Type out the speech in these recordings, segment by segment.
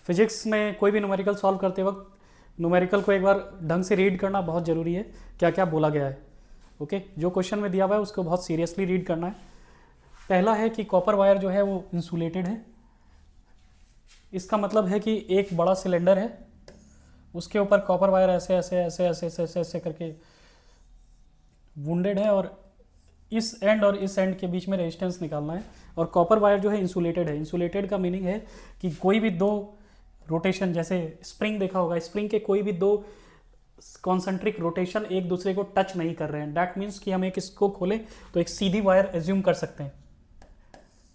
Physics में कोई भी न्यूमेरिकल सॉल्व करते वक्त न्यूमेरिकल को एक बार ढंग से रीड करना बहुत ज़रूरी है, क्या क्या बोला गया है। ओके, जो क्वेश्चन में दिया हुआ है उसको बहुत सीरियसली रीड करना है। पहला है कि कॉपर वायर जो है वो इंसुलेटेड है। इसका मतलब है कि एक बड़ा सिलेंडर है, उसके ऊपर कॉपर वायर ऐसे ऐसे ऐसे ऐसे ऐसे ऐसे ऐसे करके वुंडेड है, और इस एंड और इस एंड के बीच में रेजिस्टेंस निकालना है। और कॉपर वायर जो है इंसुलेटेड है। इंसुलेटेड का मीनिंग है कि कोई भी दो रोटेशन, जैसे स्प्रिंग देखा होगा, स्प्रिंग के कोई भी दो कॉन्सेंट्रिक रोटेशन एक दूसरे को टच नहीं कर रहे हैं। दैट मीन्स कि हम एक इसको खोलें तो एक सीधी वायर एज्यूम कर सकते हैं।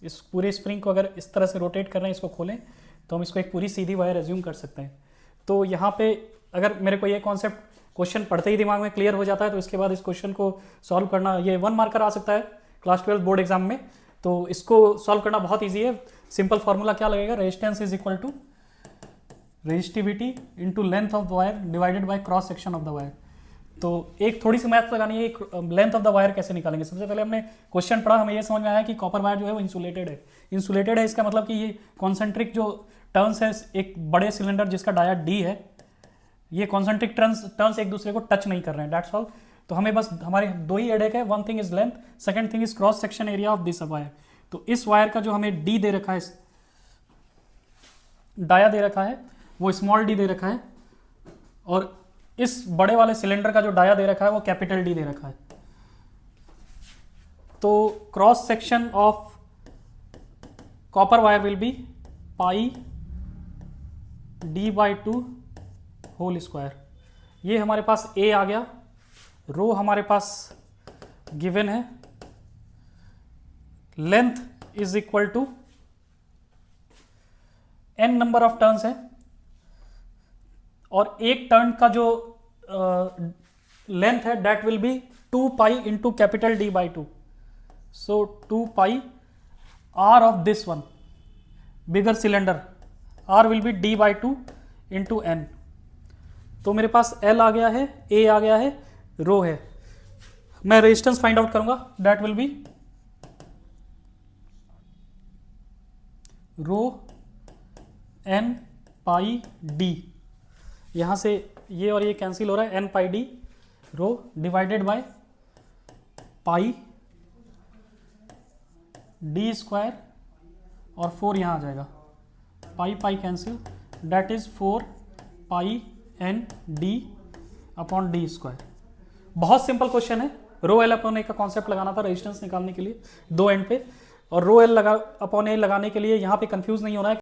इस पूरे स्प्रिंग को अगर इस तरह से रोटेट कर रहे हैं, इसको खोलें तो हम इसको एक पूरी सीधी वायर एज्यूम कर सकते हैं। तो यहाँ पे अगर मेरे को ये कॉन्सेप्ट क्वेश्चन पढ़ते ही दिमाग में क्लियर हो जाता है तो इसके बाद इस क्वेश्चन को सॉल्व करना, ये 1 मार्कर आ सकता है क्लास 12 बोर्ड एग्जाम में। तो इसको सॉल्व करना बहुत ईजी है। सिंपल फॉर्मूला क्या लगेगा, resistance is equal to resistivity into length of the wire divided by cross section of the wire. तो एक थोड़ी सी मैथ लगानी है, लेंथ ऑफ द वायर कैसे निकालेंगे। सबसे पहले हमने क्वेश्चन पढ़ा, हमें ये समझ में आया कि कॉपर वायर जो है वो इंसुलेटेड है। इंसुलेटेड है इसका मतलब कि ये कॉन्सेंट्रिक जो टर्न्स है, एक बड़े सिलेंडर जिसका डाया डी है, ये कॉन्सेंट्रिक टर्न्स एक दूसरे को टच नहीं कर रहे हैं। That's all. तो हमें बस हमारे दो ही हेडेक है, one thing is length, second thing is cross section area of this wire. तो इस वायर का जो हमें डी दे रखा है, डाया दे रखा है, वो स्मॉल डी दे रखा है, और इस बड़े वाले सिलेंडर का जो डाया दे रखा है वो कैपिटल डी दे रखा है। तो cross section of copper wire will be pi d/2 whole square. ये हमारे पास a आ गया, रो हमारे पास गिवन है, length is equal to n number of turns है, और एक टर्न का जो लेंथ है that will be 2 pi into capital D/2। So 2 pi r of this one bigger cylinder, r will be D/2 into n। तो मेरे पास L आ गया है, A आ गया है, रो है। मैं रेजिस्टेंस फाइंड आउट करूंगा, that will be rho n pi d। यहां से ये और ये कैंसिल हो रहा है, n pi d rho divided by pi d square, और 4 यहां आ जाएगा, pi pi cancel, that is 4 pi n d upon d square. बहुत सिंपल क्वेश्चन है। रो एल अपॉन ए का कॉन्सेप्ट लगाना था रेजिस्टेंस निकालने के लिए दो एंड पे, और रो एल लगा अपॉन ए लगाने के लिए यहाँ पे कंफ्यूज नहीं होना है।